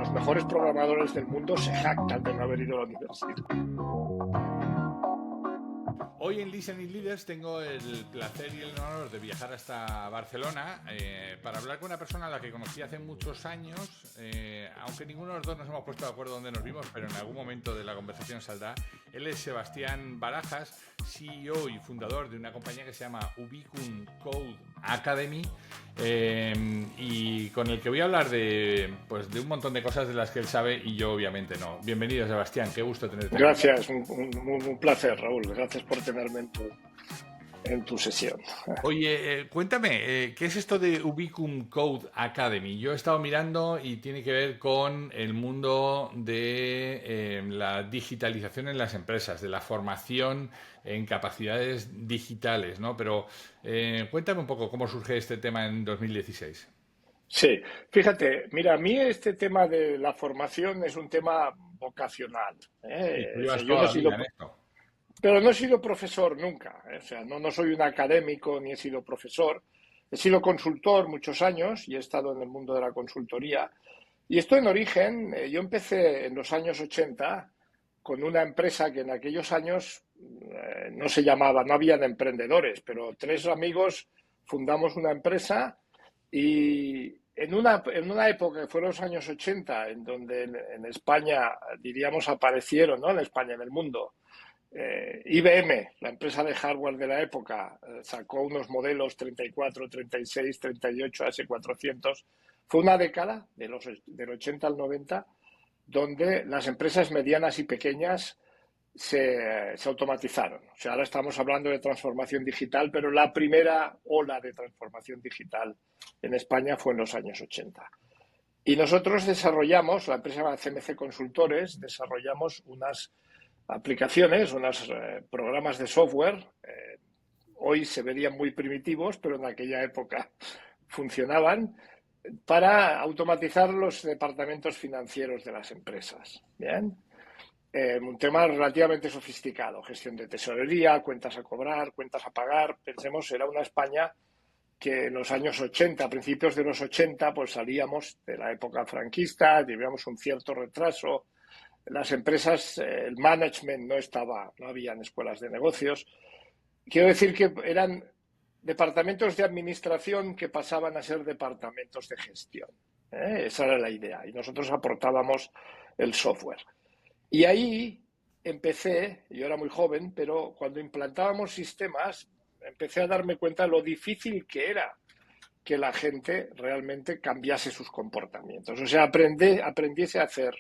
los mejores programadores del mundo se jactan de no haber ido a la universidad. Hoy en Listening Leaders tengo el placer y el honor de viajar hasta Barcelona para hablar con una persona a la que conocí hace muchos años, aunque ninguno de los dos nos hemos puesto de acuerdo dónde nos vimos, pero en algún momento de la conversación saldrá. Él es Sebastián Barajas, CEO y fundador de una compañía que se llama Ubicum Code Academy, y con el que voy a hablar de un montón de cosas de las que él sabe y yo obviamente no. Bienvenido, Sebastián, qué gusto tenerte aquí. Gracias, un placer, Raúl. Gracias por tenerme en tu sesión. Oye, cuéntame, ¿qué es esto de Ubicum Code Academy? Yo he estado mirando y tiene que ver con el mundo de la digitalización en las empresas, de la formación en capacidades digitales, ¿no? Pero cuéntame un poco cómo surge este tema en 2016. Sí, fíjate, mira, a mí este tema de la formación es un tema vocacional. Y tú O sea, llevas yo no toda he la sido, vida en esto. pero no he sido profesor nunca. O sea, no soy un académico ni he sido profesor. He sido consultor muchos años y he estado en el mundo de la consultoría. Y esto en origen, yo empecé en los años 80 con una empresa que en aquellos años no se llamaba, no habían emprendedores, pero tres amigos fundamos una empresa y en una época que fue los años 80, en donde en España, diríamos, aparecieron, ¿no? En España, en el mundo, IBM, la empresa de hardware de la época, sacó unos modelos 34, 36, 38, AS400. Fue una década, del 80 al 90, donde las empresas medianas y pequeñas se automatizaron. O sea, ahora estamos hablando de transformación digital, pero la primera ola de transformación digital en España fue en los años 80. Y nosotros desarrollamos, la empresa CMC Consultores, desarrollamos unas aplicaciones, unos programas de software. Hoy se verían muy primitivos, pero en aquella época funcionaban para automatizar los departamentos financieros de las empresas. Bien. Un tema relativamente sofisticado, gestión de tesorería, cuentas a cobrar, cuentas a pagar. Pensemos, era una España que en los años 80, a principios de los 80, pues salíamos de la época franquista, teníamos un cierto retraso. Las empresas, el management no habían escuelas de negocios. Quiero decir que eran departamentos de administración que pasaban a ser departamentos de gestión. Esa era la idea. Y nosotros aportábamos el software. Y ahí empecé, yo era muy joven, pero cuando implantábamos sistemas, empecé a darme cuenta de lo difícil que era que la gente realmente cambiase sus comportamientos. O sea, aprendiese a hacer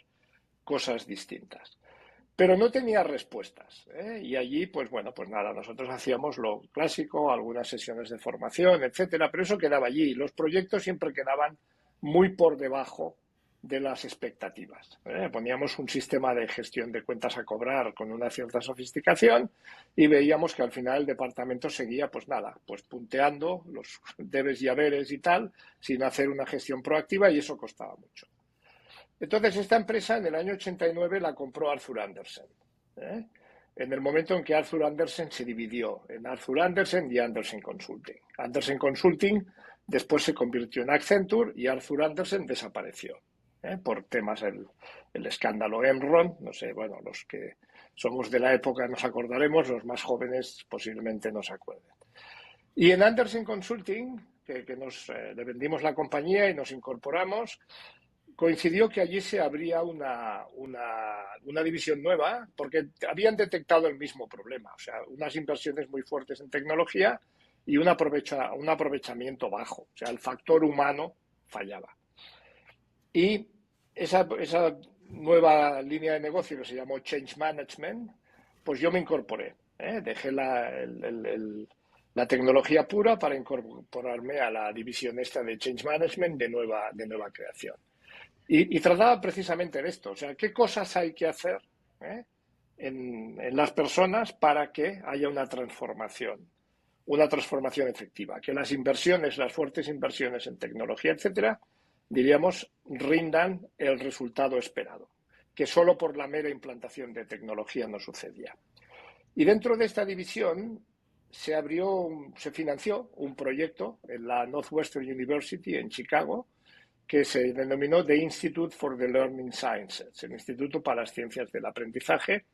cosas distintas. Pero no tenía respuestas, ¿eh? Y allí, pues bueno, pues nada, nosotros hacíamos lo clásico, algunas sesiones de formación, etcétera, pero eso quedaba allí. Los proyectos siempre quedaban muy por debajo de las expectativas, ¿eh? Poníamos un sistema de gestión de cuentas a cobrar con una cierta sofisticación y veíamos que al final el departamento seguía, pues nada, pues punteando los debes y haberes y tal, sin hacer una gestión proactiva, y eso costaba mucho. Entonces, esta empresa en el año 89 la compró Arthur Andersen, ¿eh? En el momento en que Arthur Andersen se dividió en Arthur Andersen y Andersen Consulting. Andersen Consulting después se convirtió en Accenture y Arthur Andersen desapareció, por temas el escándalo Enron. No sé, bueno, los que somos de la época nos acordaremos, los más jóvenes posiblemente no se acuerden. Y en Andersen Consulting, que le vendimos la compañía y nos incorporamos, coincidió que allí se abría una división nueva porque habían detectado el mismo problema, o sea, unas inversiones muy fuertes en tecnología y un aprovechamiento bajo, o sea, el factor humano fallaba. Y esa nueva línea de negocio que se llamó Change Management, pues yo me incorporé, dejé la tecnología pura para incorporarme a la división esta de Change Management de nueva creación. Y trataba precisamente de esto, o sea, qué cosas hay que hacer en las personas para que haya una transformación efectiva, que las inversiones, las fuertes inversiones en tecnología, etcétera, diríamos, rindan el resultado esperado, que solo por la mera implantación de tecnología no sucedía. Y dentro de esta división se financió un proyecto en la Northwestern University en Chicago, que se denominó The Institute for the Learning Sciences, el Instituto para las Ciencias del Aprendizaje,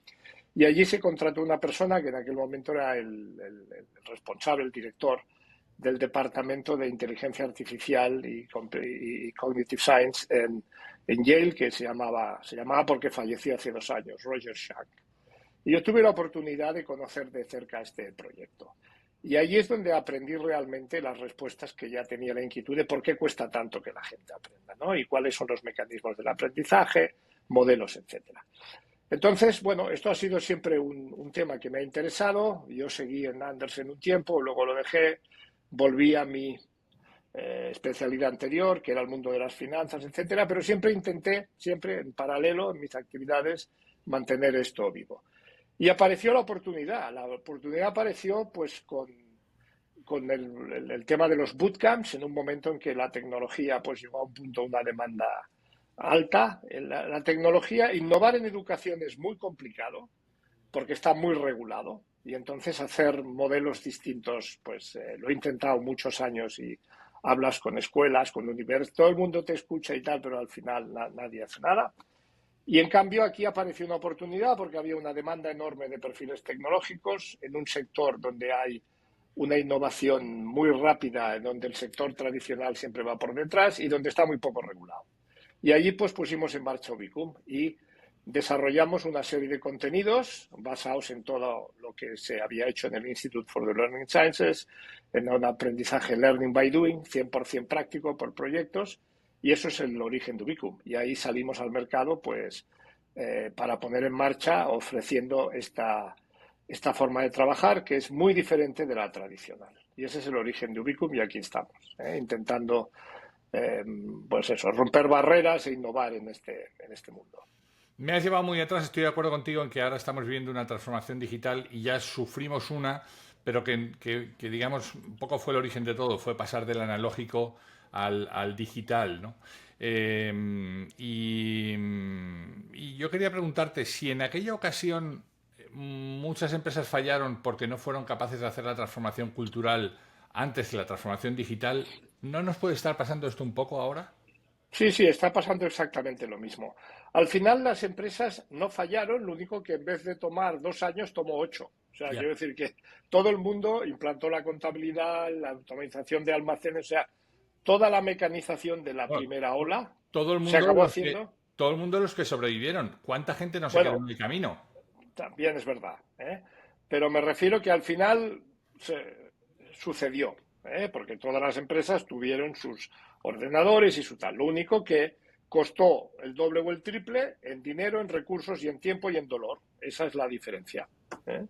y allí se contrató una persona que en aquel momento era el responsable, el director del Departamento de Inteligencia Artificial y Cognitive Science en Yale, que se llamaba porque falleció hace 2 años, Roger Schank. Y yo tuve la oportunidad de conocer de cerca este proyecto. Y ahí es donde aprendí realmente las respuestas que ya tenía la inquietud de por qué cuesta tanto que la gente aprenda, ¿no? Y cuáles son los mecanismos del aprendizaje, modelos, etcétera. Entonces, bueno, esto ha sido siempre un tema que me ha interesado. Yo seguí en Andersen un tiempo, luego lo dejé, volví a mi especialidad anterior, que era el mundo de las finanzas, etcétera, pero siempre intenté, siempre en paralelo en mis actividades, mantener esto vivo. Y apareció la oportunidad. La oportunidad apareció pues con el tema de los bootcamps en un momento en que la tecnología pues llegó a un punto, una demanda alta. La tecnología, innovar en educación es muy complicado porque está muy regulado y entonces hacer modelos distintos, pues lo he intentado muchos años y hablas con escuelas, con universidades, todo el mundo te escucha y tal, pero al final nadie hace nada. Y en cambio aquí apareció una oportunidad porque había una demanda enorme de perfiles tecnológicos en un sector donde hay una innovación muy rápida, donde el sector tradicional siempre va por detrás y donde está muy poco regulado. Y allí pues pusimos en marcha Ubicum y desarrollamos una serie de contenidos basados en todo lo que se había hecho en el Institute for the Learning Sciences, en un aprendizaje Learning by Doing, 100% práctico por proyectos, y eso es el origen de Ubicum. Y ahí salimos al mercado pues para poner en marcha ofreciendo esta forma de trabajar que es muy diferente de la tradicional. Y ese es el origen de Ubicum y aquí estamos, intentando pues eso, romper barreras e innovar en este mundo. Me has llevado muy atrás, estoy de acuerdo contigo en que ahora estamos viviendo una transformación digital y ya sufrimos una, pero que digamos, un poco fue el origen de todo, fue pasar del analógico al digital, ¿no? Y yo quería preguntarte si en aquella ocasión muchas empresas fallaron porque no fueron capaces de hacer la transformación cultural antes que la transformación digital, ¿no nos puede estar pasando esto un poco ahora? Sí, sí, está pasando exactamente lo mismo. Al final las empresas no fallaron, lo único que en vez de tomar 2 años tomó 8. O sea, Ya. quiero decir que todo el mundo implantó la contabilidad, la automatización de almacenes, o sea, toda la mecanización de la Bueno, primera ola todo el se mundo acabó haciendo. todo el mundo de los que sobrevivieron. ¿Cuánta gente no se quedó Bueno, en el camino? también es verdad, ¿eh? Pero me refiero que al final sucedió, porque todas las empresas tuvieron sus ordenadores y su tal. Lo único que costó el doble o el triple en dinero, en recursos y en tiempo y en dolor. Esa es la diferencia, ¿eh?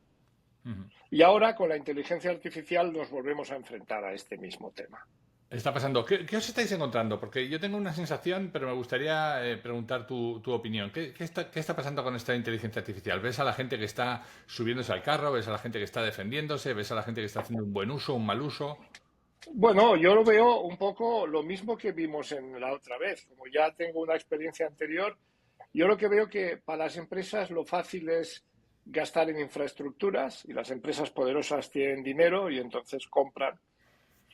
Ujú. Y ahora con la inteligencia artificial nos volvemos a enfrentar a este mismo tema. Está pasando. ¿Qué os estáis encontrando? Porque yo tengo una sensación, pero me gustaría preguntar tu opinión. ¿Qué está pasando con esta inteligencia artificial? ¿Ves a la gente que está subiéndose al carro? ¿Ves a la gente que está defendiéndose? ¿Ves a la gente que está haciendo un buen uso, un mal uso? Bueno, yo lo veo un poco lo mismo que vimos en la otra vez. Como ya tengo una experiencia anterior, yo lo que veo que para las empresas lo fácil es gastar en infraestructuras y las empresas poderosas tienen dinero y entonces compran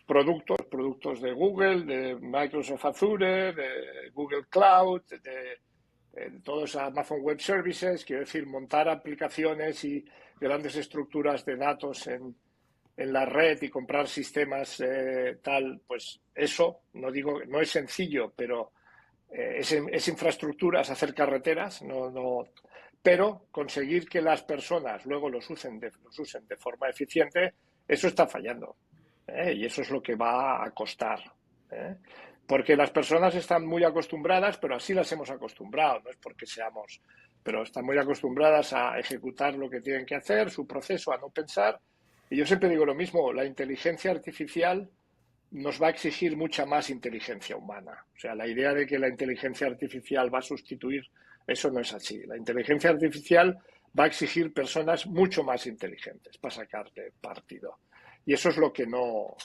productos de Google, de Microsoft Azure, de Google Cloud, de todos Amazon Web Services, quiero decir, montar aplicaciones y grandes estructuras de datos en la red y comprar sistemas tal, pues eso, no digo, no es sencillo, pero es infraestructuras, hacer carreteras, pero conseguir que las personas luego los usen de forma eficiente, eso está fallando. Y eso es lo que va a costar. ¿Eh? Porque las personas están muy acostumbradas, pero así las hemos acostumbrado, no es porque seamos, pero están muy acostumbradas a ejecutar lo que tienen que hacer, su proceso, a no pensar. Y yo siempre digo lo mismo, la inteligencia artificial nos va a exigir mucha más inteligencia humana. O sea, la idea de que la inteligencia artificial va a sustituir, eso no es así. La inteligencia artificial va a exigir personas mucho más inteligentes para sacarle partido. Y eso es lo que no...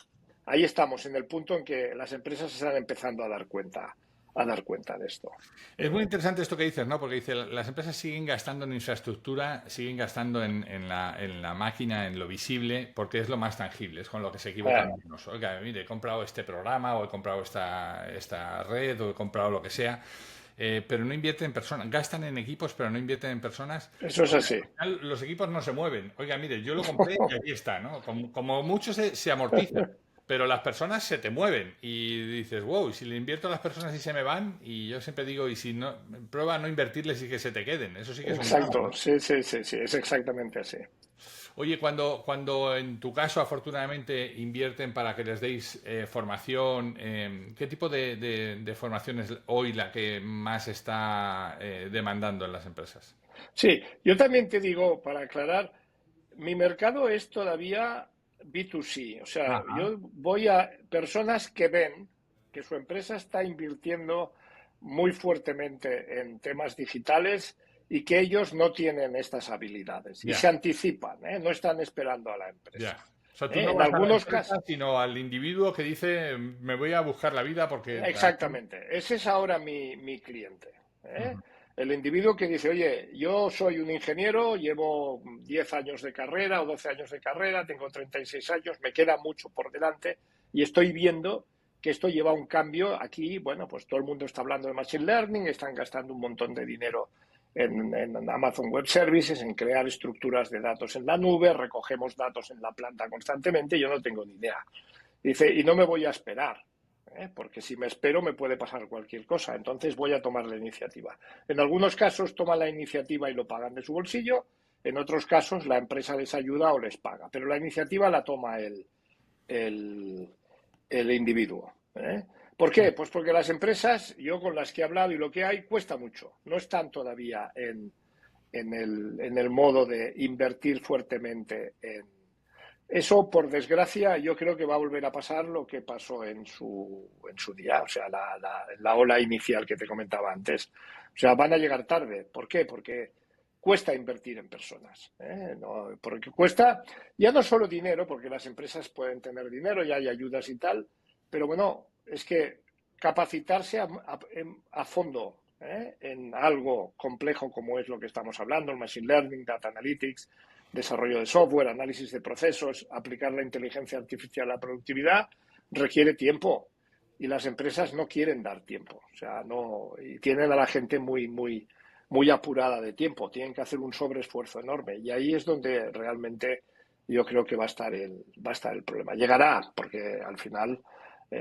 Ahí estamos, en el punto en que las empresas se están empezando a dar cuenta a dar cuenta de esto. Es muy interesante esto que dices, ¿no? Porque dice, las empresas siguen gastando en infraestructura, siguen gastando en la máquina, en lo visible, porque es lo más tangible, es con lo que se equivocan Eh, menos. Oiga, mire, he comprado este programa, o he comprado esta red, o he comprado lo que sea, pero no invierten en personas. Gastan en equipos, pero no invierten en personas, Eso es porque así. al final los equipos no se mueven. Oiga, mire, yo lo compré y aquí está, ¿no? Como mucho se amortiza. Pero las personas se te mueven y dices, wow, y si le invierto a las personas y se me van, y yo siempre digo, y si no, prueba a no invertirles y que se te queden. Eso sí que es un drama, Exacto, ¿no? sí, sí, sí, sí, es exactamente así. Oye, cuando en tu caso afortunadamente invierten para que les deis formación, ¿qué tipo de formación es hoy la que más está demandando en las empresas? Sí, yo también te digo, para aclarar, mi mercado es todavía B2C, o sea, Ajá. yo voy a personas que ven que su empresa está invirtiendo muy fuertemente en temas digitales y que ellos no tienen estas habilidades y se Ya, anticipan, ¿eh? No están esperando a la empresa. ya. O sea, tú no En vas a la algunos empresa, casos, sino al individuo que dice, me voy a buscar la vida porque aquí... exactamente, ese es ahora mi cliente. ¿Eh? Ujú. El individuo que dice, oye, yo soy un ingeniero, llevo 10 años de carrera o 12 años de carrera, tengo 36 años, me queda mucho por delante y estoy viendo que esto lleva a un cambio. Aquí, bueno, pues todo el mundo está hablando de Machine Learning, están gastando un montón de dinero en Amazon Web Services, en crear estructuras de datos en la nube, recogemos datos en la planta constantemente, yo no tengo ni idea. Dice, y no me voy a esperar, porque si me espero me puede pasar cualquier cosa, entonces voy a tomar la iniciativa. En algunos casos toman la iniciativa y lo pagan de su bolsillo, en otros casos la empresa les ayuda o les paga, pero la iniciativa la toma el, el individuo. ¿Eh? ¿Por qué? Pues porque las empresas, yo con las que he hablado y lo que hay, cuesta mucho. No están todavía en el modo de invertir fuertemente en, eso, por desgracia, yo creo que va a volver a pasar lo que pasó en su día, o sea, la ola inicial que te comentaba antes. O sea, van a llegar tarde. ¿Por qué? Porque cuesta invertir en personas. ¿Eh? No, porque cuesta ya no solo dinero, porque las empresas pueden tener dinero y hay ayudas y tal, pero bueno, es que capacitarse a fondo, en algo complejo como es lo que estamos hablando, el Machine Learning, Data Analytics, desarrollo de software, análisis de procesos, aplicar la inteligencia artificial a la productividad, requiere tiempo. Y las empresas no quieren dar tiempo. O sea, no, y tienen a la gente muy apurada de tiempo. Tienen que hacer un sobreesfuerzo enorme. Y ahí es donde realmente yo creo que va a estar va a estar el problema. Llegará, porque al final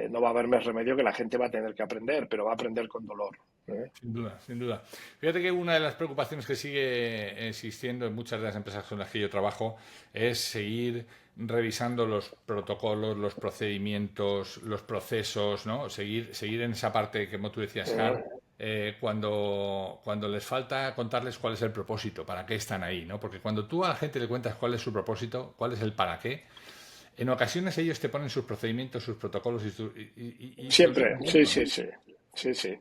no va a haber más remedio que la gente va a tener que aprender, pero va a aprender con dolor. ¿Eh? Sin duda, sin duda. Fíjate que una de las preocupaciones que sigue existiendo en muchas de las empresas con las que yo trabajo es seguir revisando los protocolos, los procedimientos, los procesos, ¿no? Seguir en esa parte que, como tú decías, Har, cuando les falta contarles cuál es el propósito, para qué están ahí, ¿no? Porque cuando tú a la gente le cuentas cuál es su propósito, cuál es el para qué, en ocasiones ellos te ponen sus procedimientos, sus protocolos y se olvidan Siempre, de sí, esto, sí, ¿no? sí, sí, sí.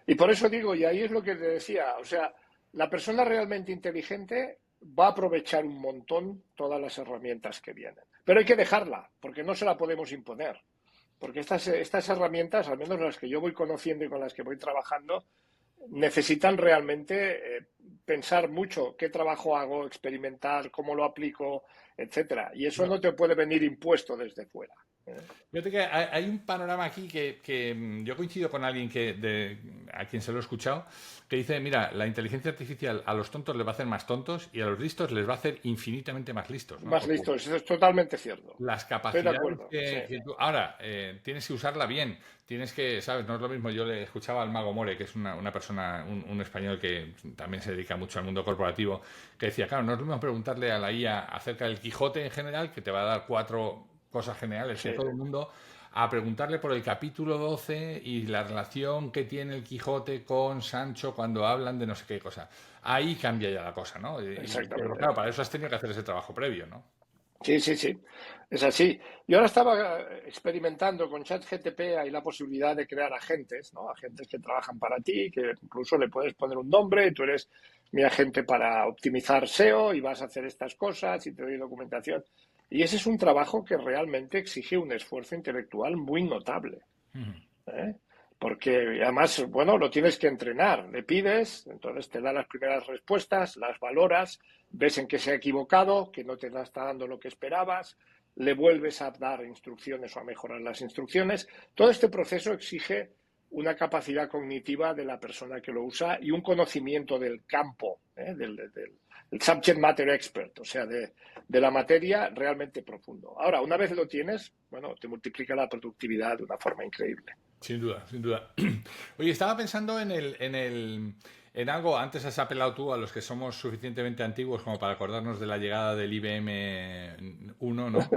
Y por eso digo, y ahí es lo que te decía, o sea, la persona realmente inteligente va a aprovechar un montón todas las herramientas que vienen. Pero hay que dejarla, porque no se la podemos imponer. Porque estas herramientas, al menos las que yo voy conociendo y con las que voy trabajando, necesitan realmente pensar mucho qué trabajo hago, experimentar, cómo lo aplico, etcétera. Y eso no te puede venir impuesto desde fuera. ¿Eh? Fíjate que hay un panorama aquí que yo coincido con alguien a quien se lo he escuchado, que dice, mira, la inteligencia artificial a los tontos les va a hacer más tontos y a los listos les va a hacer infinitamente más listos, ¿no? Más Porque listo, eso es totalmente cierto. las Estoy de capacidades acuerdo, sí. que tú... Ahora, tienes que usarla bien, tienes que, ¿sabes? No es lo mismo, yo le escuchaba al Mago More, que es una persona, un español que también se dedica mucho al mundo corporativo, que decía, claro, no es lo mismo preguntarle a la IA acerca del Quijote en general, que te va a dar cuatro cosas generales Sí, de todo el mundo, a preguntarle por el capítulo 12 y la relación que tiene el Quijote con Sancho cuando hablan de no sé qué cosa. Ahí cambia ya la cosa, ¿no? Pero exactamente. claro, para eso has tenido que hacer ese trabajo previo, ¿no? Sí, sí, sí. Es así. Yo ahora estaba experimentando con ChatGPT, hay la posibilidad de crear agentes, ¿no? Agentes que trabajan para ti, que incluso le puedes poner un nombre, tú eres mi agente para optimizar SEO y vas a hacer estas cosas y te doy documentación. Y ese es un trabajo que realmente exige un esfuerzo intelectual muy notable. ¿Eh? Porque además, bueno, lo tienes que entrenar. Le pides, entonces te da las primeras respuestas, las valoras, ves en qué se ha equivocado, que no te está dando lo que esperabas, le vuelves a dar instrucciones o a mejorar las instrucciones. Todo este proceso exige una capacidad cognitiva de la persona que lo usa y un conocimiento del campo, del subject matter expert, o sea, de la materia realmente profundo. Ahora, una vez lo tienes, bueno, te multiplica la productividad de una forma increíble. Sin duda, sin duda. Oye, estaba pensando en algo, antes has apelado tú a los que somos suficientemente antiguos como para acordarnos de la llegada del IBM 1, ¿no?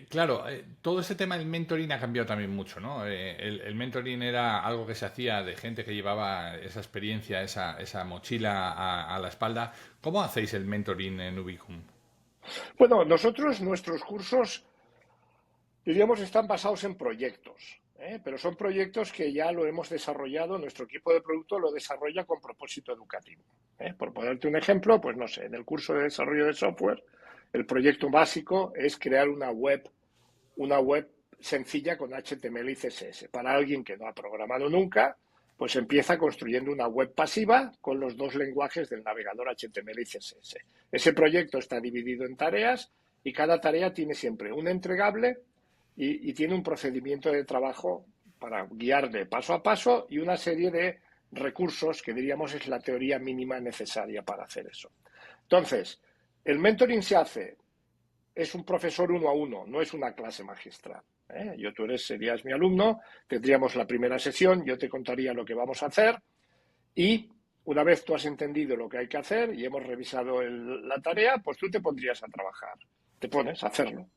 Claro, todo este tema del mentoring ha cambiado también mucho, ¿no? El mentoring era algo que se hacía de gente que llevaba esa experiencia, esa mochila a la espalda. ¿Cómo hacéis el mentoring en Ubicum? Bueno, nosotros, nuestros cursos, diríamos, están basados en proyectos, pero son proyectos que ya lo hemos desarrollado, nuestro equipo de producto lo desarrolla con propósito educativo. Por ponerte un ejemplo, pues no sé, en el curso de desarrollo de software, el proyecto básico es crear una web sencilla con HTML y CSS. Para alguien que no ha programado nunca, pues empieza construyendo una web pasiva con los dos lenguajes del navegador HTML y CSS. Ese proyecto está dividido en tareas y cada tarea tiene siempre un entregable y tiene un procedimiento de trabajo para guiarle paso a paso y una serie de recursos que diríamos es la teoría mínima necesaria para hacer eso. Entonces, el mentoring se hace, es un profesor 1 a 1, no es una clase magistral. Tú serías mi alumno, tendríamos la primera sesión, yo te contaría lo que vamos a hacer y una vez tú has entendido lo que hay que hacer y hemos revisado la tarea, pues tú te pondrías a trabajar. Te pones a hacerlo,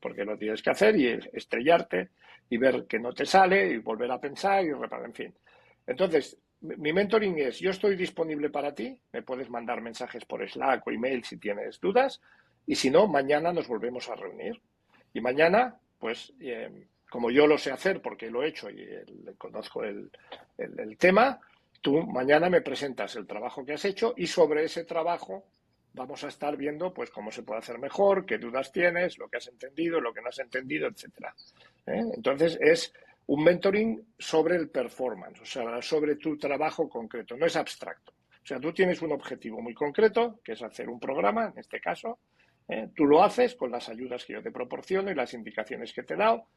porque lo tienes que hacer y estrellarte y ver que no te sale y volver a pensar y reparar, en fin. Entonces, mi mentoring es, yo estoy disponible para ti, me puedes mandar mensajes por Slack o email si tienes dudas y si no, mañana nos volvemos a reunir. Y mañana, pues, como yo lo sé hacer porque lo he hecho y conozco el tema, tú mañana me presentas el trabajo que has hecho y sobre ese trabajo vamos a estar viendo pues cómo se puede hacer mejor, qué dudas tienes, lo que has entendido, lo que no has entendido, etcétera. Entonces es un mentoring sobre el performance, o sea, sobre tu trabajo concreto, no es abstracto. O sea, tú tienes un objetivo muy concreto, que es hacer un programa, en este caso, tú lo haces con las ayudas que yo te proporciono y las indicaciones que te he dado.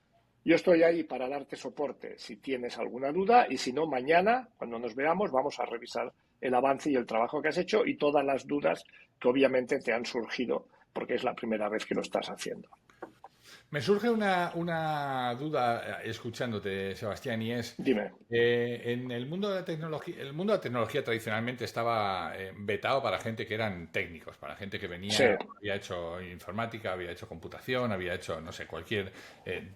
Yo estoy ahí para darte soporte si tienes alguna duda y si no, mañana, cuando nos veamos, vamos a revisar el avance y el trabajo que has hecho y todas las dudas que obviamente te han surgido porque es la primera vez que lo estás haciendo. Me surge una duda escuchándote, Sebastián, y es, Dime. en el mundo de la tecnología tradicionalmente estaba vetado para gente que eran técnicos, para gente que Sí, venía, había hecho informática, había hecho computación, había hecho, no sé, cualquier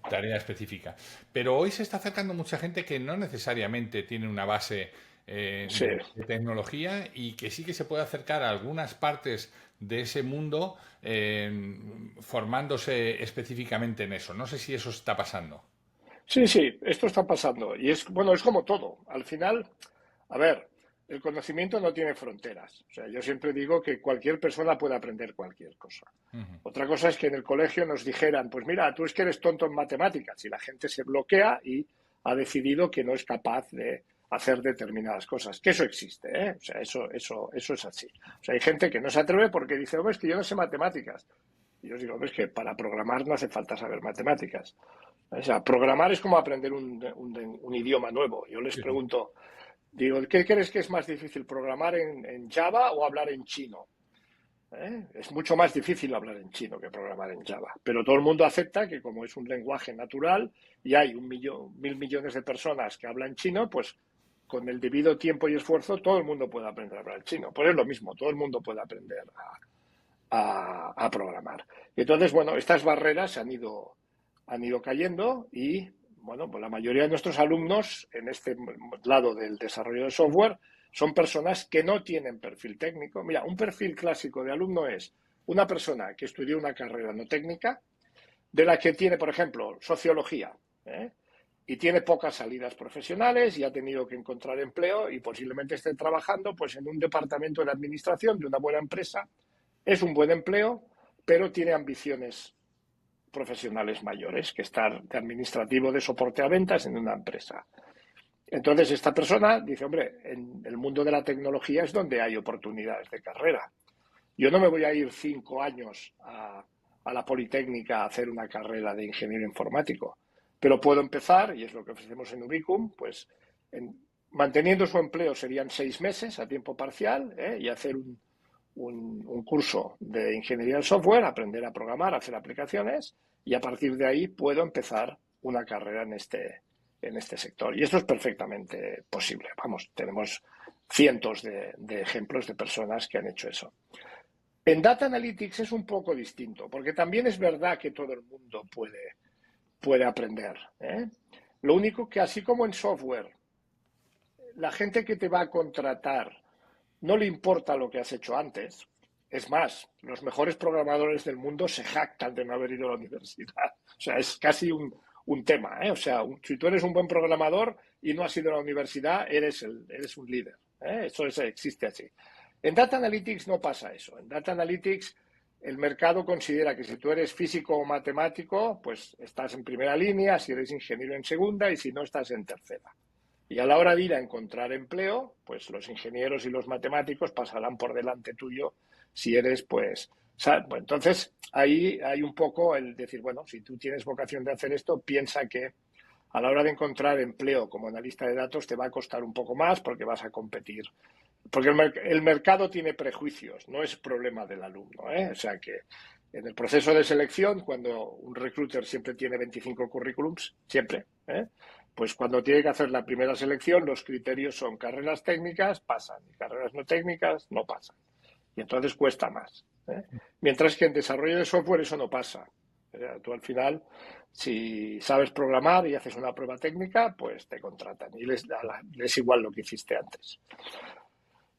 tarea específica. Pero hoy se está acercando mucha gente que no necesariamente tiene una base sí. de tecnología y que sí que se puede acercar a algunas partes de ese mundo formándose específicamente en eso. No sé si eso está pasando. Sí, sí, esto está pasando. Y es, bueno, es como todo. Al final, a ver, el conocimiento no tiene fronteras. O sea, yo siempre digo que cualquier persona puede aprender cualquier cosa. Ujú. Otra cosa es que en el colegio nos dijeran, pues mira, tú es que eres tonto en matemáticas y la gente se bloquea y ha decidido que no es capaz de hacer determinadas cosas. Que eso existe, ¿eh? O sea, eso es así. O sea, hay gente que no se atreve porque dice, hombre, es que yo no sé matemáticas. Y yo os digo, hombre, es que para programar no hace falta saber matemáticas. O sea, programar es como aprender un idioma nuevo. Yo les Sí, sí. pregunto, digo, ¿qué crees que es más difícil, programar en Java o hablar en chino? Es mucho más difícil hablar en chino que programar en Java. Pero todo el mundo acepta que como es un lenguaje natural y hay 1.000 millones de personas que hablan chino, pues con el debido tiempo y esfuerzo todo el mundo puede aprender a hablar chino. Pues es lo mismo, todo el mundo puede aprender a programar. Y entonces, bueno, estas barreras han ido cayendo y, bueno, pues la mayoría de nuestros alumnos en este lado del desarrollo de software son personas que no tienen perfil técnico. Mira, un perfil clásico de alumno es una persona que estudió una carrera no técnica, de la que tiene, por ejemplo, sociología, y tiene pocas salidas profesionales y ha tenido que encontrar empleo y posiblemente esté trabajando pues en un departamento de administración de una buena empresa. Es un buen empleo, pero tiene ambiciones profesionales mayores que estar de administrativo de soporte a ventas en una empresa. Entonces, esta persona dice, hombre, en el mundo de la tecnología es donde hay oportunidades de carrera. Yo no me voy a ir 5 años a la Politécnica a hacer una carrera de ingeniero informático, pero puedo empezar, y es lo que ofrecemos en Ubicum, pues manteniendo su empleo serían 6 meses a tiempo parcial, y hacer un curso de ingeniería del software, aprender a programar, hacer aplicaciones, y a partir de ahí puedo empezar una carrera en este sector. Y esto es perfectamente posible. Vamos, tenemos cientos de ejemplos de personas que han hecho eso. En Data Analytics es un poco distinto, porque también es verdad que todo el mundo puede aprender, ¿eh? Lo único que, así como en software, la gente que te va a contratar no le importa lo que has hecho antes. Es más, los mejores programadores del mundo se jactan de no haber ido a la universidad. O sea, es casi un tema, ¿eh? O sea, si tú eres un buen programador y no has ido a la universidad, eres un líder, ¿eh? Eso existe así. En Data Analytics no pasa eso. En Data Analytics el mercado considera que si tú eres físico o matemático, pues estás en primera línea, si eres ingeniero en segunda y si no, estás en tercera. Y a la hora de ir a encontrar empleo, pues los ingenieros y los matemáticos pasarán por delante tuyo si eres, pues... Entonces, ahí hay un poco el decir, bueno, si tú tienes vocación de hacer esto, piensa que a la hora de encontrar empleo como analista de datos te va a costar un poco más porque vas a competir. Porque el mercado tiene prejuicios, no es problema del alumno, ¿eh? O sea que en el proceso de selección, cuando un recruiter siempre tiene 25 currículums, siempre, pues cuando tiene que hacer la primera selección, los criterios son carreras técnicas, pasan, y carreras no técnicas, no pasan. Y entonces cuesta más, ¿eh? Mientras que en desarrollo de software eso no pasa. O sea, tú al final, si sabes programar y haces una prueba técnica, pues te contratan y les es igual lo que hiciste antes.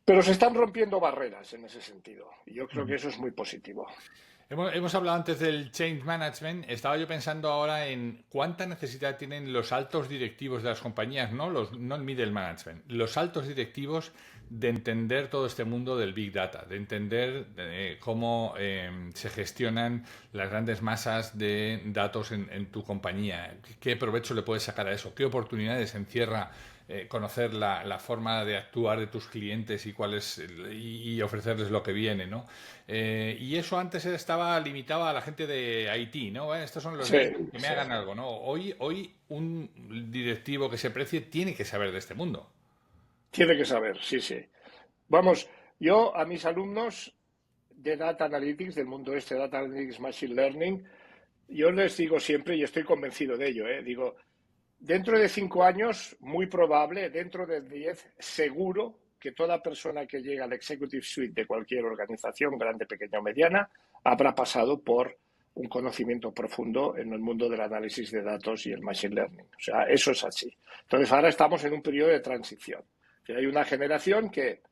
Pero se están rompiendo barreras en ese sentido. Y yo creo que eso es muy positivo. Hemos hablado antes del change management. Estaba yo pensando ahora en cuánta necesidad tienen los altos directivos de las compañías, no el middle management, los altos directivos de entender todo este mundo del Big Data, de entender cómo se gestionan las grandes masas de datos en tu compañía, qué provecho le puedes sacar a eso, qué oportunidades encierra conocer la forma de actuar de tus clientes y ofrecerles lo que viene, ¿no? Y eso antes estaba limitado a la gente de IT, ¿no? Estos son los que me hagan algo, ¿no? Hoy un directivo que se precie tiene que saber de este mundo. Tiene que saber, sí. Vamos, yo a mis alumnos de Data Analytics, del mundo Data Analytics Machine Learning, yo les digo siempre, y estoy convencido de ello, digo, dentro de 5 años, muy probable, dentro de 10, seguro que toda persona que llega al Executive Suite de cualquier organización, grande, pequeña o mediana, habrá pasado por un conocimiento profundo en el mundo del análisis de datos y el Machine Learning. O sea, eso es así. Entonces, ahora estamos en un periodo de transición. Hay una generación que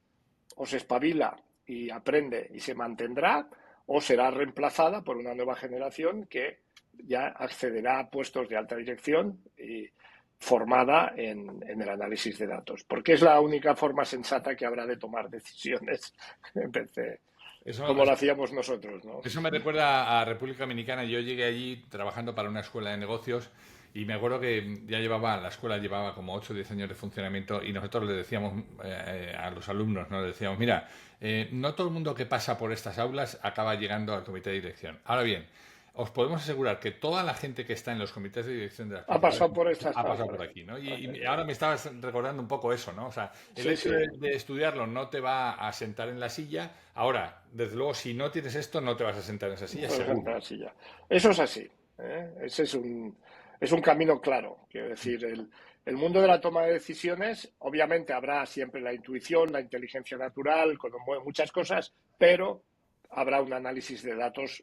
o se espabila y aprende y se mantendrá, o será reemplazada por una nueva generación que ya accederá a puestos de alta dirección y formada en el análisis de datos, porque es la única forma sensata que habrá de tomar decisiones en vez de como lo hacíamos nosotros, ¿no? Eso me recuerda a República Dominicana. Yo llegué allí trabajando para una escuela de negocios y me acuerdo que la escuela llevaba como 8 o 10 años de funcionamiento y nosotros le decíamos a los alumnos, ¿no? Le decíamos, mira, no todo el mundo que pasa por estas aulas acaba llegando al comité de dirección. Ahora bien, os podemos asegurar que toda la gente que está en los comités de dirección de las ha pasado por estas ha pasado por aquí, ¿no? Y ahora me estabas recordando un poco eso, ¿no? O sea, el hecho de estudiarlo no te va a sentar en la silla. Ahora, desde luego, si no tienes esto, no te vas a sentar en esa silla. Eso es así, ¿eh? Ese es un camino claro. Quiero decir, el mundo de la toma de decisiones, obviamente habrá siempre la intuición, la inteligencia natural, como muchas cosas, pero habrá un análisis de datos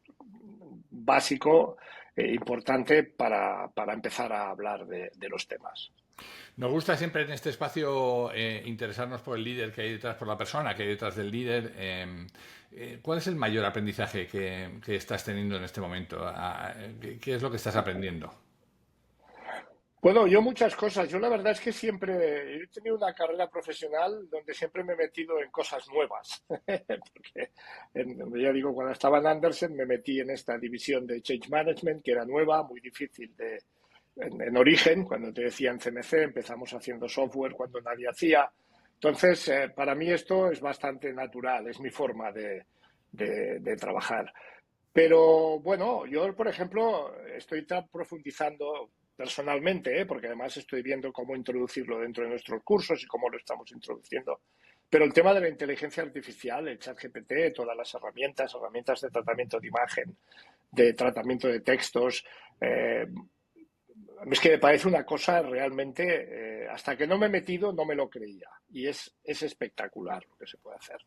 básico importante para empezar a hablar de los temas. Nos gusta siempre en este espacio interesarnos por el líder que hay detrás, por la persona que hay detrás del líder. ¿Cuál es el mayor aprendizaje que estás teniendo en este momento? ¿Qué es lo que estás aprendiendo? Bueno, yo muchas cosas. Yo la verdad es que siempre he tenido una carrera profesional donde siempre me he metido en cosas nuevas. Porque, ya digo, cuando estaba en Andersen me metí en esta división de Change Management, que era nueva, muy difícil en origen. Cuando te decía en CMC, empezamos haciendo software cuando nadie hacía. Entonces, para mí esto es bastante natural, es mi forma de trabajar. Pero bueno, yo, por ejemplo, estoy profundizando personalmente, porque además estoy viendo cómo introducirlo dentro de nuestros cursos y cómo lo estamos introduciendo. Pero el tema de la inteligencia artificial, el ChatGPT, todas las herramientas de tratamiento de imagen, de tratamiento de textos, es que me parece una cosa realmente, hasta que no me he metido, no me lo creía. Y es espectacular lo que se puede hacer.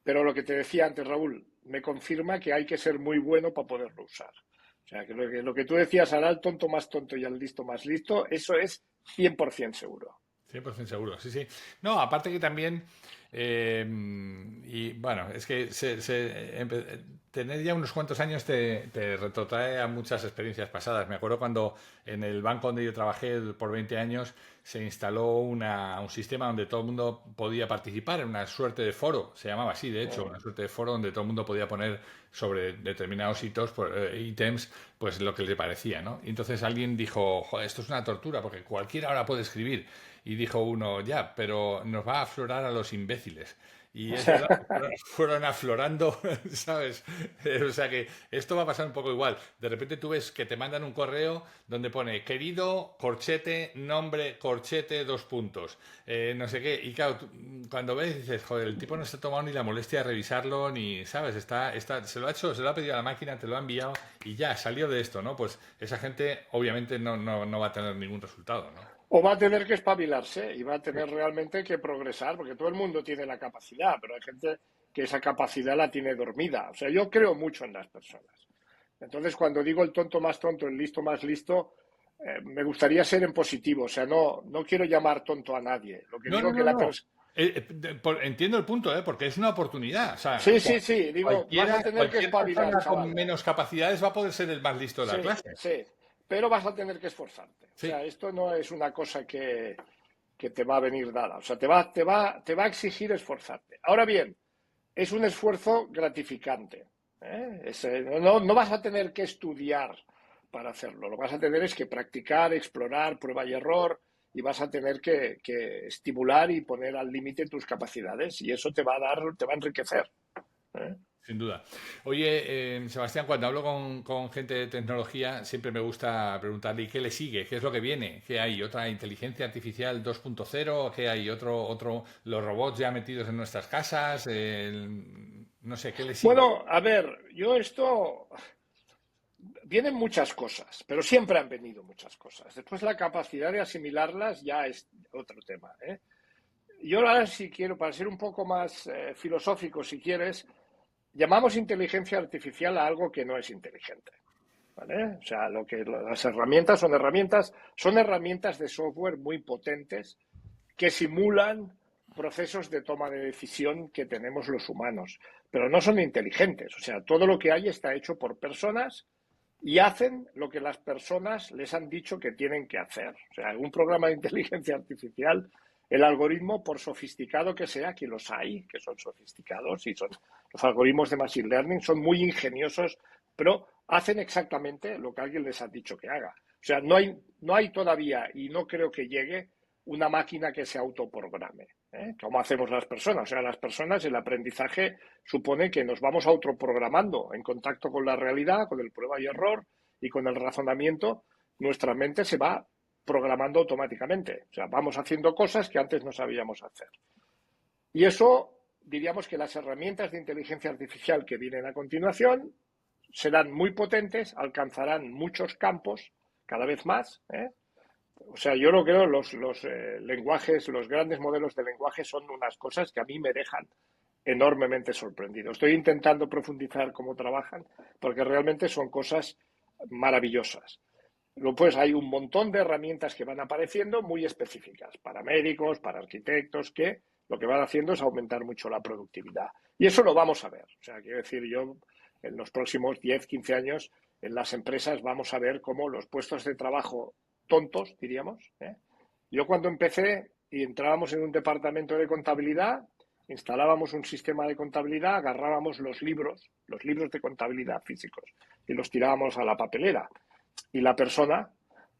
Pero lo que te decía antes, Raúl, me confirma que hay que ser muy bueno para poderlo usar. O sea, que lo que tú decías, hará el tonto más tonto y el listo más listo, eso es 100% seguro. 100% seguro, sí, sí. No, aparte que también, y bueno, es que tener ya unos cuantos años te retrotrae a muchas experiencias pasadas. Me acuerdo cuando en el banco donde yo trabajé por 20 años se instaló un sistema donde todo el mundo podía participar en una suerte de foro, se llamaba así, de hecho, una suerte de foro donde todo el mundo podía poner sobre determinados ítems, pues lo que le parecía, ¿no? Y entonces alguien dijo, joder, esto es una tortura porque cualquiera ahora puede escribir. Y dijo uno, ya, pero nos va a aflorar a los imbéciles. Y es verdad, fueron aflorando, ¿sabes? O sea que esto va a pasar un poco igual. De repente tú ves que te mandan un correo donde pone querido, corchete, nombre, corchete, dos puntos. No sé qué. Y claro, cuando ves dices, joder, el tipo no se ha tomado ni la molestia de revisarlo, ni, ¿sabes? Se lo ha hecho, se lo ha pedido a la máquina, te lo ha enviado y ya, salió de esto, ¿no? Pues esa gente obviamente no va a tener ningún resultado, ¿no? O va a tener que espabilarse y va a tener realmente que progresar, porque todo el mundo tiene la capacidad, pero hay gente que esa capacidad la tiene dormida. O sea, yo creo mucho en las personas. Entonces, cuando digo el tonto más tonto, el listo más listo, me gustaría ser en positivo. O sea, no quiero llamar tonto a nadie. Lo que No, digo no, que no, la no. persona... Entiendo el punto, porque es una oportunidad. O sea, Sí, sí, sí. Digo, vas a tener que cualquier espabilar, persona con chaval. menos capacidades va a poder ser el más listo de la Sí, clase. sí. Pero vas a tener que esforzarte. O Sí, sea, esto no es una cosa que te va a venir dada. O sea, te va a exigir esforzarte. Ahora bien, es un esfuerzo gratificante. No vas a tener que estudiar para hacerlo. Lo que vas a tener es que practicar, explorar, prueba y error, y vas a tener que estimular y poner al límite tus capacidades. Y eso te va a enriquecer. ¿Eh? sin duda. Oye, Sebastián, cuando hablo con gente de tecnología, siempre me gusta preguntarle, ¿y qué le sigue? ¿Qué es lo que viene? ¿Qué hay? ¿Otra inteligencia artificial 2.0? ¿Qué hay? ¿Los robots ya metidos en nuestras casas? No sé, ¿qué le sigue? Bueno, a ver, vienen muchas cosas, pero siempre han venido muchas cosas. Después la capacidad de asimilarlas ya es otro tema. Yo ahora si quiero, para ser un poco más filosófico, si quieres, llamamos inteligencia artificial a algo que no es inteligente. ¿Vale? O sea, las son herramientas de software muy potentes que simulan procesos de toma de decisión que tenemos los humanos, pero no son inteligentes. O sea, todo lo que hay está hecho por personas y hacen lo que las personas les han dicho que tienen que hacer. O sea, un programa de inteligencia artificial, el algoritmo, por sofisticado que sea, que los hay, que son sofisticados, y los algoritmos de Machine Learning son muy ingeniosos, pero hacen exactamente lo que alguien les ha dicho que haga. O sea, no hay todavía, y no creo que llegue, una máquina que se autoprograme, como hacemos las personas. O sea, las personas, el aprendizaje supone que nos vamos autoprogramando en contacto con la realidad, con el prueba y error y con el razonamiento. Nuestra mente se va programando automáticamente. O sea, vamos haciendo cosas que antes no sabíamos hacer. Y eso, diríamos que las herramientas de inteligencia artificial que vienen a continuación serán muy potentes, alcanzarán muchos campos, cada vez más. O sea, yo lo creo, los lenguajes, los grandes modelos de lenguaje son unas cosas que a mí me dejan enormemente sorprendido. Estoy intentando profundizar cómo trabajan, porque realmente son cosas maravillosas. Luego, pues hay un montón de herramientas que van apareciendo muy específicas para médicos, para arquitectos, que lo que van haciendo es aumentar mucho la productividad. Y eso lo vamos a ver. O sea, quiero decir, yo en los próximos 10, 15 años en las empresas vamos a ver cómo los puestos de trabajo tontos, diríamos. Yo cuando empecé y entrábamos en un departamento de contabilidad, instalábamos un sistema de contabilidad, agarrábamos los libros de contabilidad físicos y los tirábamos a la papelera. Y la persona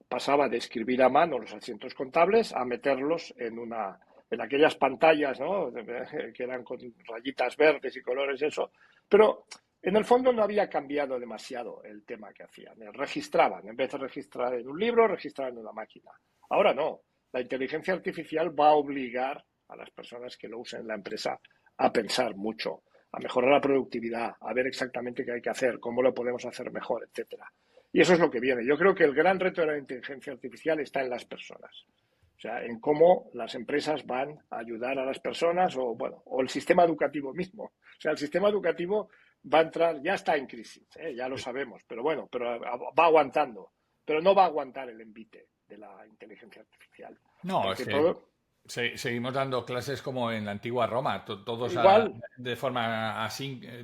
pasaba de escribir a mano los asientos contables a meterlos en aquellas pantallas, ¿no?, que eran con rayitas verdes y colores, eso. Pero en el fondo no había cambiado demasiado el tema que hacían. Registraban, en vez de registrar en un libro, registraban en una máquina. Ahora no. La inteligencia artificial va a obligar a las personas que lo usen en la empresa a pensar mucho, a mejorar la productividad, a ver exactamente qué hay que hacer, cómo lo podemos hacer mejor, etcétera. Y eso es lo que viene. Yo creo que el gran reto de la inteligencia artificial está en las personas. O sea, en cómo las empresas van a ayudar a las personas o el sistema educativo mismo. O sea, el sistema educativo va a entrar, ya está en crisis, ya lo sabemos, pero va aguantando. Pero no va a aguantar el envite de la inteligencia artificial. No, es que seguimos dando clases como en la antigua Roma, todos igual, de forma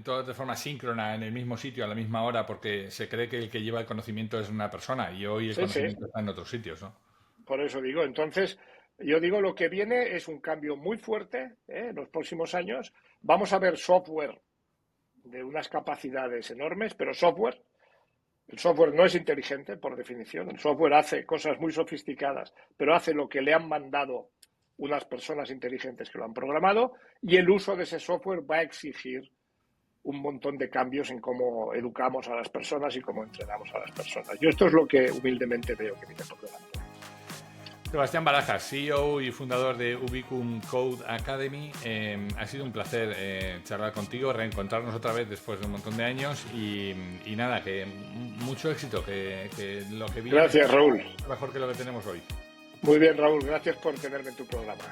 todos de forma síncrona en el mismo sitio a la misma hora, porque se cree que el que lleva el conocimiento es una persona y hoy el conocimiento está en otros sitios, ¿no? Por eso digo, entonces, yo digo, lo que viene es un cambio muy fuerte en los próximos años. Vamos a ver software de unas capacidades enormes, pero el software no es inteligente por definición. El software hace cosas muy sofisticadas, pero hace lo que le han mandado unas personas inteligentes que lo han programado, y el uso de ese software va a exigir un montón de cambios en cómo educamos a las personas y cómo entrenamos a las personas. Yo esto es lo que humildemente veo que viene por delante. Sebastián Barajas, CEO y fundador de Ubicum Code Academy. Ha sido un placer charlar contigo, reencontrarnos otra vez después de un montón de años y nada, que mucho éxito, que lo que viene Gracias, Raúl. es mejor que lo que tenemos hoy. Muy bien, Raúl, gracias por tenerme en tu programa.